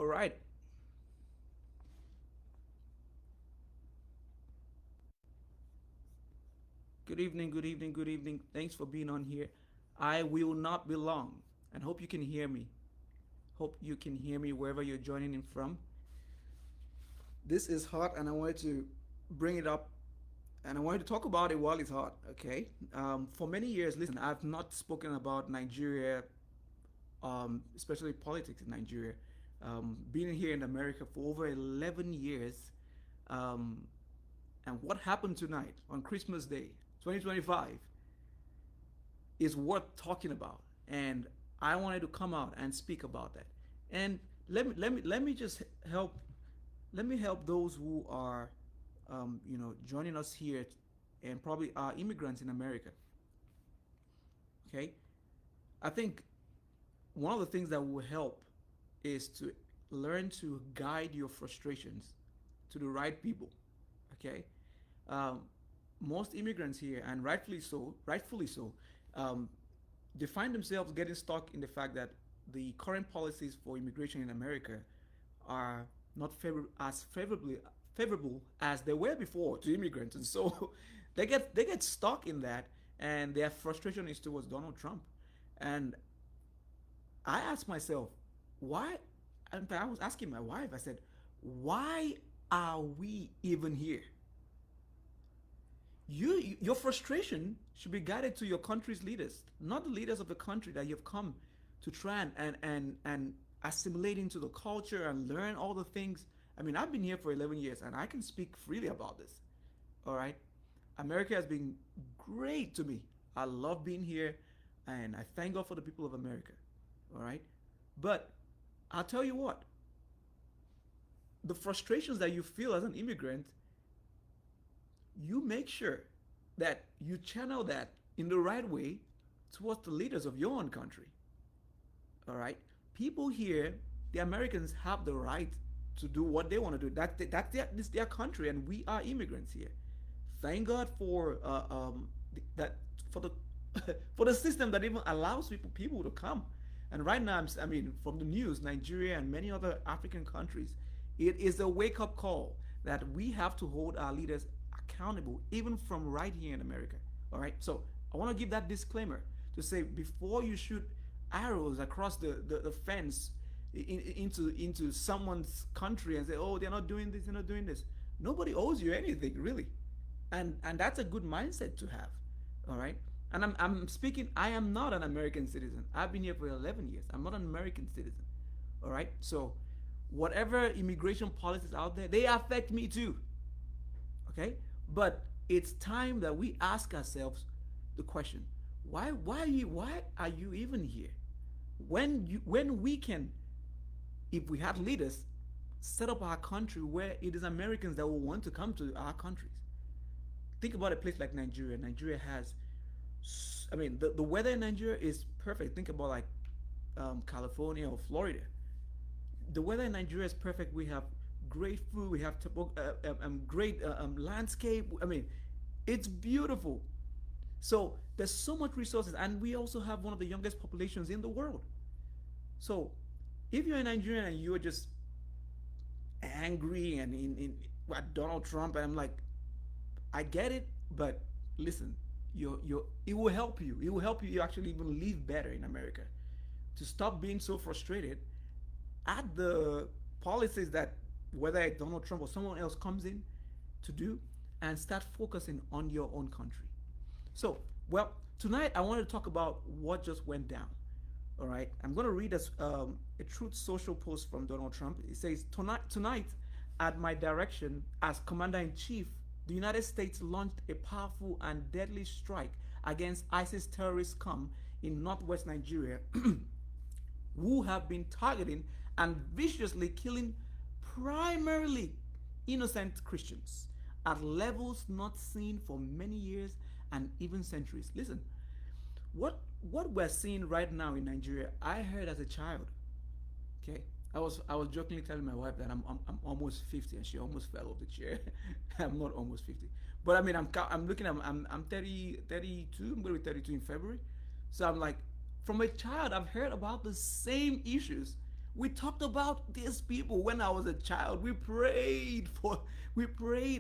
All right. Good evening, good evening, good evening. Thanks for being on here. I will not be long and hope you can hear me. Hope you can hear me wherever you're joining in from. This is hot and I wanted to bring it up and I wanted to talk about it while it's hot, okay? For many years, listen, I've not spoken about Nigeria, especially politics in Nigeria. Being here in America for over 11 years, um, and what happened tonight on Christmas Day, 2025, is worth talking about. And I wanted to come out and speak about that. And let me just help let me help those who are joining us here and probably are immigrants in America. Okay, I think one of the things that will help is to learn to guide your frustrations to the right people. Okay, um, most immigrants here, and rightfully so, um, they find themselves getting stuck in the fact that the current policies for immigration in America are not favorable as they were before to immigrants, and so they get stuck in that, and their frustration is towards Donald Trump. And I asked myself, why? And I was asking my wife. I said, why are we even here? Your frustration should be guided to your country's leaders, not the leaders of the country that you've come to try and assimilate into the culture and learn all the things. I mean, I've been here for 11 years and I can speak freely about this. All right. America has been great to me. I love being here and I thank God for the people of America. All right. But I'll tell you what, the frustrations that you feel as an immigrant, you make sure that you channel that in the right way towards the leaders of your own country. All right, people here, the Americans have the right to do what they want to do. That's their country, and we are immigrants here. Thank God for that for the for the system that even allows people to come. And right now, I mean, from the news, Nigeria and many other African countries, it is a wake up call that we have to hold our leaders accountable, even from right here in America. All right. So I want to give that disclaimer to say before you shoot arrows across the fence into someone's country and say, oh, they're not doing this, they're not doing this. Nobody owes you anything, really. And that's a good mindset to have. All right. And I'm speaking, I am not an American citizen. I've been here for 11 years. I'm not an American citizen. All right. So whatever immigration policies out there, they affect me too. Okay. But it's time that we ask ourselves the question, why are you even here? When we can, if we had leaders, set up our country where it is Americans that will want to come to our countries. Think about a place like Nigeria. Nigeria has, I mean, the weather in Nigeria is perfect. Think about like California or Florida. The weather in Nigeria is perfect. We have great food. We have great landscape. I mean, it's beautiful. So there's so much resources, and we also have one of the youngest populations in the world. So if you're a Nigerian and you're just angry and in at Donald Trump, and I'm like, I get it, but listen, it will help you. It will help you actually even live better in America. To stop being so frustrated at the policies that whether Donald Trump or someone else comes in to do, and start focusing on your own country. So, well, tonight I want to talk about what just went down. All right, I'm going to read a Truth Social post from Donald Trump. It says, tonight, at my direction as Commander in Chief, the United States launched a powerful and deadly strike against ISIS terrorist scum in northwest Nigeria, who have been targeting and viciously killing primarily innocent Christians at levels not seen for many years and even centuries. Listen, what we're seeing right now in Nigeria, I heard as a child. Okay, I was jokingly telling my wife that I'm almost 50, and she almost fell off the chair. I'm not almost 50, but I mean I'm looking at I'm 30 32. I'm going to be 32 in February. So I'm like, from a child I've heard about the same issues We talked about these people when I was a child. We prayed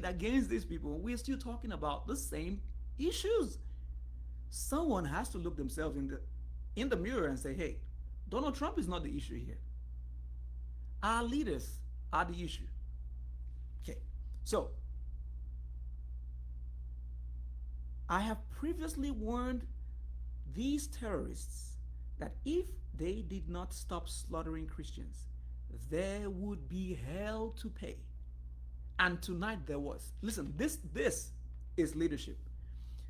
against these people. We're still talking about the same issues. Someone has to look themselves in the mirror and say, hey, Donald Trump is not the issue here. Our leaders are the issue. Okay. So I have previously warned these terrorists that if they did not stop slaughtering Christians, there would be hell to pay. And tonight there was. Listen, this is leadership.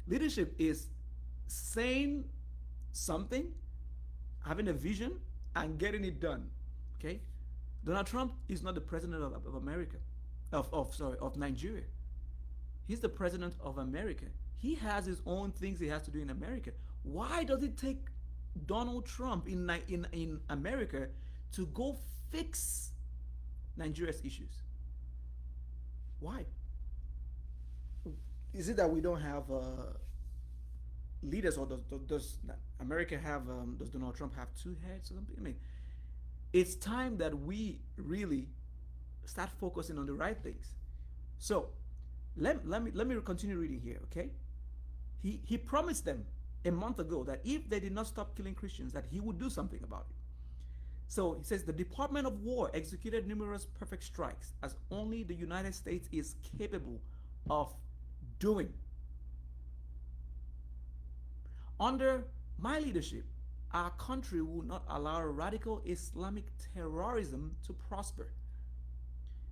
Leadership is saying something, having a vision, and getting it done. Okay? Donald Trump is not the president of America, of Nigeria. He's the president of America. He has his own things he has to do in America. Why does it take Donald Trump in America to go fix Nigeria's issues? Why? Is it that we don't have leaders, or does America have, does Donald Trump have two heads or something? I mean, it's time that we really start focusing on the right things. So let me continue reading here, okay? He promised them a month ago that if they did not stop killing Christians, that he would do something about it. So he says the Department of War executed numerous perfect strikes as only the United States is capable of doing. Under my leadership, our country will not allow radical Islamic terrorism to prosper.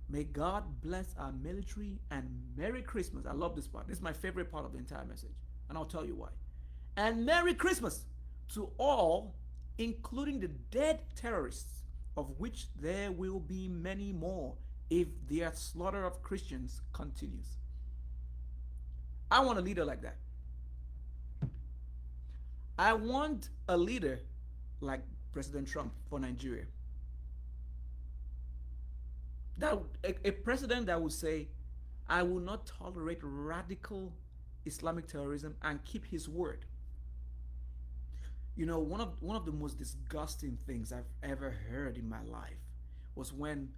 May God bless our military, and Merry Christmas. I love this part. This is my favorite part of the entire message, and I'll tell you why. And Merry Christmas to all, including the dead terrorists, of which there will be many more if their slaughter of Christians continues. I want a leader like that. I want a leader like President Trump for Nigeria. A president that would say, I will not tolerate radical Islamic terrorism, and keep his word. You know, one of the most disgusting things I've ever heard in my life was when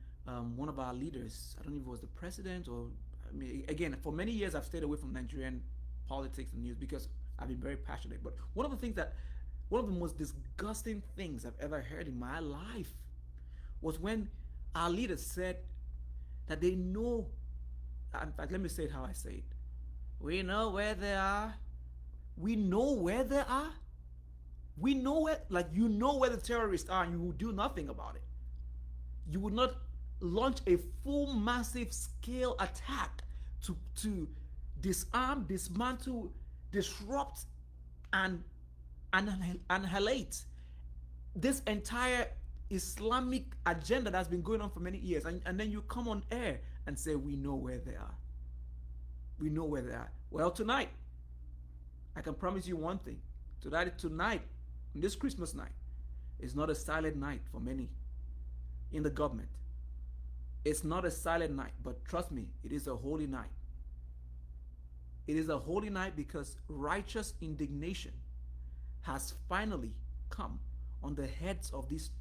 one of our leaders, I don't know if it was the president or, I mean, again, for many years I've stayed away from Nigerian politics and news because I've been very passionate. But one of the most disgusting things I've ever heard in my life was when our leaders said that they know, in fact, let me say it how I say it. We know where they are. We know where they are. We know where, like, you know where the terrorists are, and you will do nothing about it. You would not launch a full, massive scale attack to disarm, dismantle, disrupt, and annihilate this entire Islamic agenda that's been going on for many years. And then you come on air and say, we know where they are. We know where they are. Well, tonight, I can promise you one thing. Tonight, this Christmas night, is not a silent night for many in the government. It's not a silent night, but trust me, it is a holy night. It is a holy night because righteous indignation has finally come on the heads of these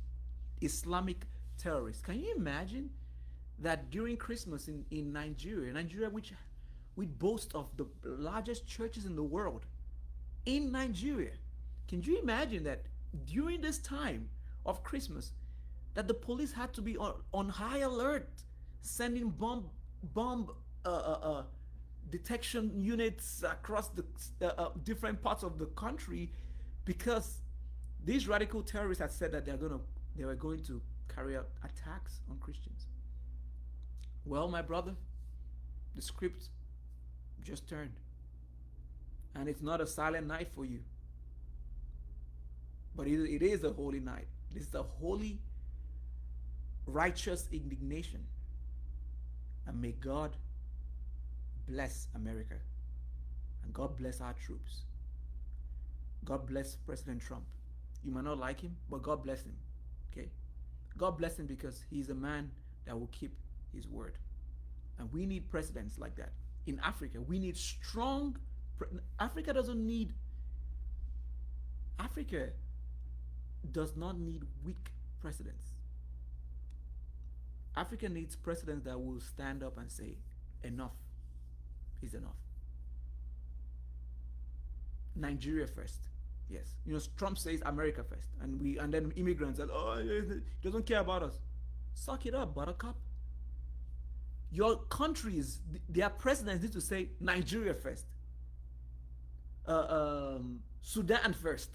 Islamic terrorists. Can you imagine that during Christmas in Nigeria, which we boast of the largest churches in the world, in Nigeria, can you imagine that during this time of Christmas, that the police had to be on high alert, sending bomb detection units across the different parts of the country, because these radical terrorists had said that they were going to carry out attacks on Christians. Well, my brother, the script just turned, and it's not a silent night for you, but it is a holy night. This is a holy, righteous indignation, and may God bless America, and God bless our troops. God bless President Trump. You might not like him, but God bless him. Okay? God bless him because he's a man that will keep his word. And we need presidents like that. In Africa, we need strong. Africa does not need weak presidents. Africa needs presidents that will stand up and say, enough is enough. Nigeria first. Yes. Trump says America first. And then immigrants are, oh, he doesn't care about us. Suck it up, buttercup. Your countries, their presidents need to say Nigeria first. Sudan first.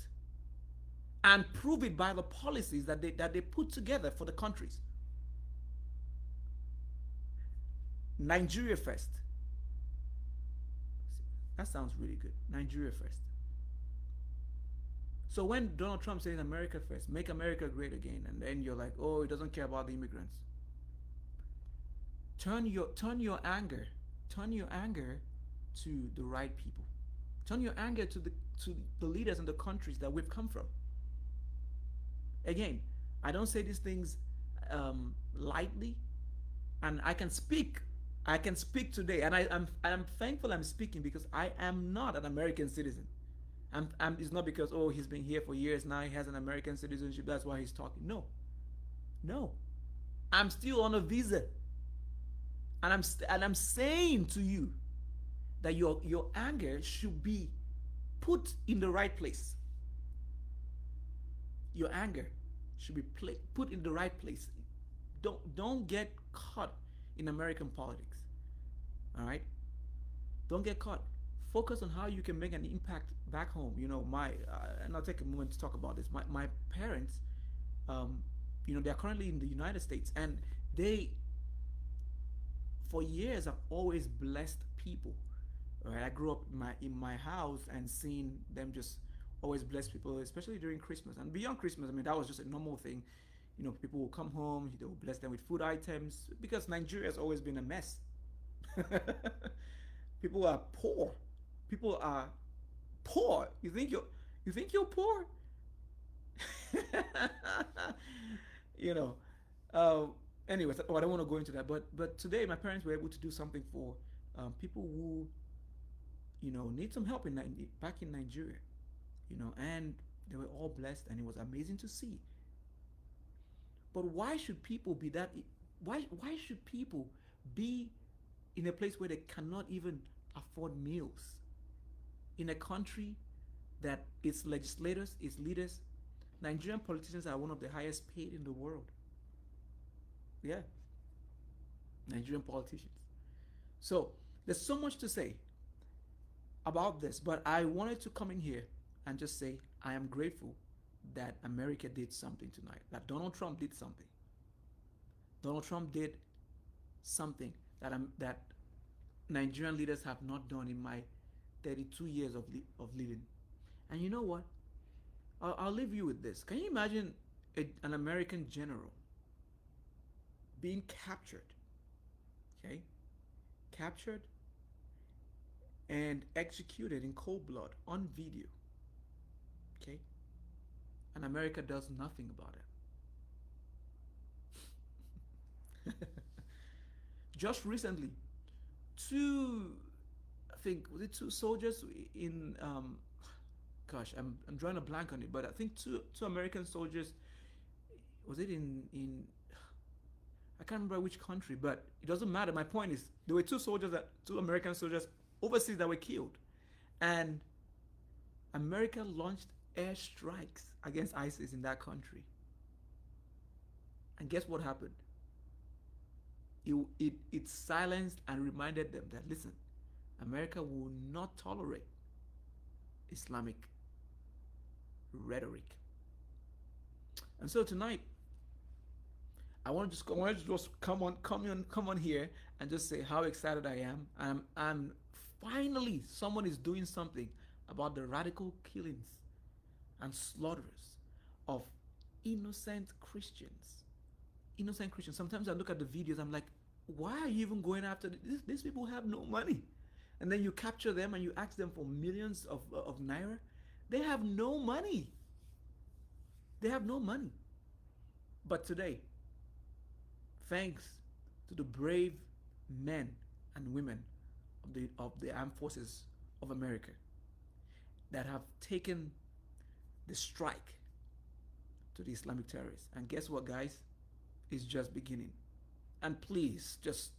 And prove it by the policies that they put together for the countries. Nigeria first. That sounds really good. Nigeria first. So when Donald Trump says America first, make America great again, and then you're like, oh, he doesn't care about the immigrants. Turn your anger to the right people. Turn your anger to the leaders in the countries that we've come from. Again, I don't say these things lightly, and I can speak today, and I'm thankful I'm speaking because I am not an American citizen. It's not because, oh, he's been here for years now, he has an American citizenship, that's why he's talking. No, I'm still on a visa, and I'm saying to you that your anger should be put in the right place. Your anger should be put in the right place. Don't get caught in American politics. All right? Don't get caught. Focus on how you can make an impact back home. And I'll take a moment to talk about this. My parents, they're currently in the United States, and they, for years, have always blessed people. All right? I grew up in my house and seeing them just always bless people, especially during Christmas and beyond Christmas. I mean, that was just a normal thing. People will come home, they will bless them with food items because Nigeria has always been a mess. People are poor. People are poor. You think you're poor? Anyways, I don't want to go into that. But today, my parents were able to do something for people who need some help back in Nigeria. And they were all blessed, and it was amazing to see. But why should people be that? Why should people be in a place where they cannot even afford meals? In a country that its legislators, its leaders, Nigerian politicians are one of the highest paid in the world. Yeah, Nigerian politicians. So there's so much to say about this, but I wanted to come in here and just say I am grateful that America did something tonight, that Donald Trump did something. Donald Trump did something that Nigerian leaders have not done in my 32 years of living. And you know what? I'll leave you with this. Can you imagine an American general being captured? Okay? Captured and executed in cold blood on video. Okay? And America does nothing about it. Just recently, two soldiers in I'm drawing a blank on it, but I think two American soldiers, was it in I can't remember which country, but it doesn't matter. My point is there were two American soldiers overseas that were killed, and America launched airstrikes against ISIS in that country. And guess what happened? It silenced and reminded them that, listen, America will not tolerate Islamic rhetoric. And so tonight, I want to just come on here and just say how excited I am. And finally, someone is doing something about the radical killings and slaughters of innocent Christians. Innocent Christians. Sometimes I look at the videos, I'm like, why are you even going after this? These people have no money. And then you capture them and you ask them for millions of naira. They have no money. They have no money. But today, thanks to the brave men and women of the armed forces of America that have taken the strike to the Islamic terrorists. And guess what, guys? It's just beginning. And please just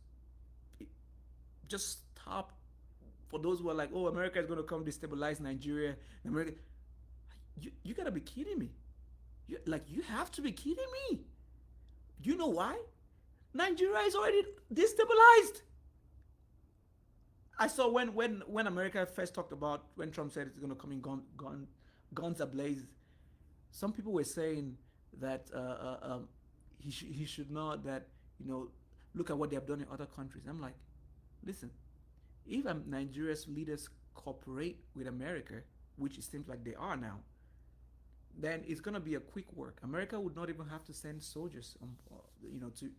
stop. For those who are like, oh, America is going to come destabilize Nigeria, America, you gotta be kidding me. You have to be kidding me. You know why? Nigeria is already destabilized. I saw when America first talked about, when Trump said it's going to come in guns ablaze. Some people were saying that he should not, that, look at what they have done in other countries. I'm like, listen, if Nigeria's leaders cooperate with America, which it seems like they are now, then it's gonna be a quick work. America would not even have to send soldiers,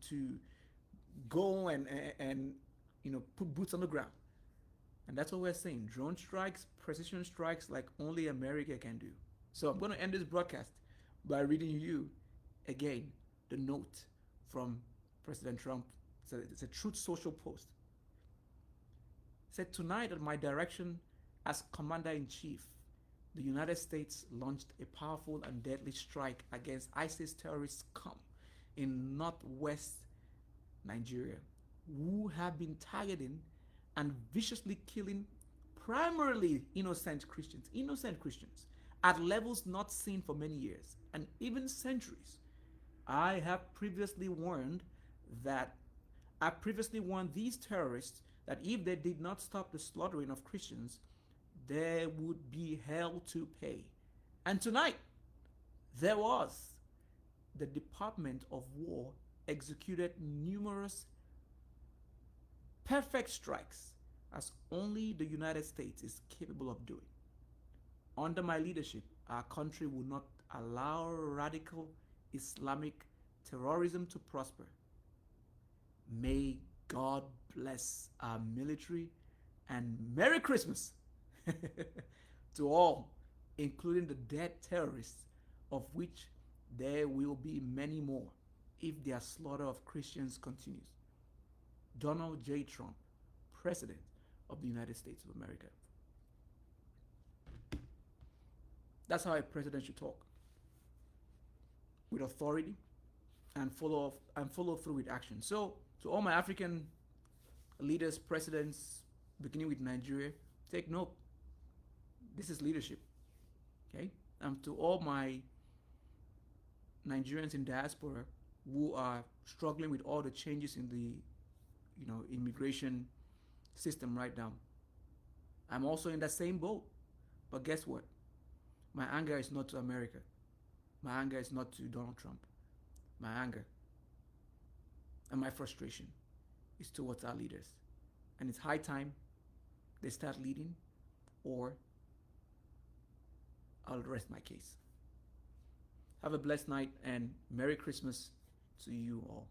to go and put boots on the ground. And that's what we're saying: drone strikes, precision strikes, like only America can do. So I'm gonna end this broadcast by reading you again the note from President Trump. It's a Truth Social post. It said, tonight at my direction as Commander-in-Chief, the United States launched a powerful and deadly strike against ISIS terrorist camp in northwest Nigeria, who have been targeting and viciously killing primarily innocent Christians, at levels not seen for many years and even centuries. I previously warned these terrorists that if they did not stop the slaughtering of Christians, there would be hell to pay. And tonight, there was. The Department of War executed numerous perfect strikes, as only the United States is capable of doing. Under my leadership, our country will not allow radical Islamic terrorism to prosper. May God bless our military, and Merry Christmas to all, including the dead terrorists, of which there will be many more if their slaughter of Christians continues. Donald J. Trump, President of the United States of America. That's how a president should talk. With authority and follow through with action. So, to all my African leaders, presidents, beginning with Nigeria, take note. This is leadership. Okay? And to all my Nigerians in diaspora who are struggling with all the changes in the immigration system right now, I'm also in that same boat. But guess what? My anger is not to America. My anger is not to Donald Trump. My anger and my frustration is towards our leaders. And it's high time they start leading, or I'll rest my case. Have a blessed night and Merry Christmas to you all.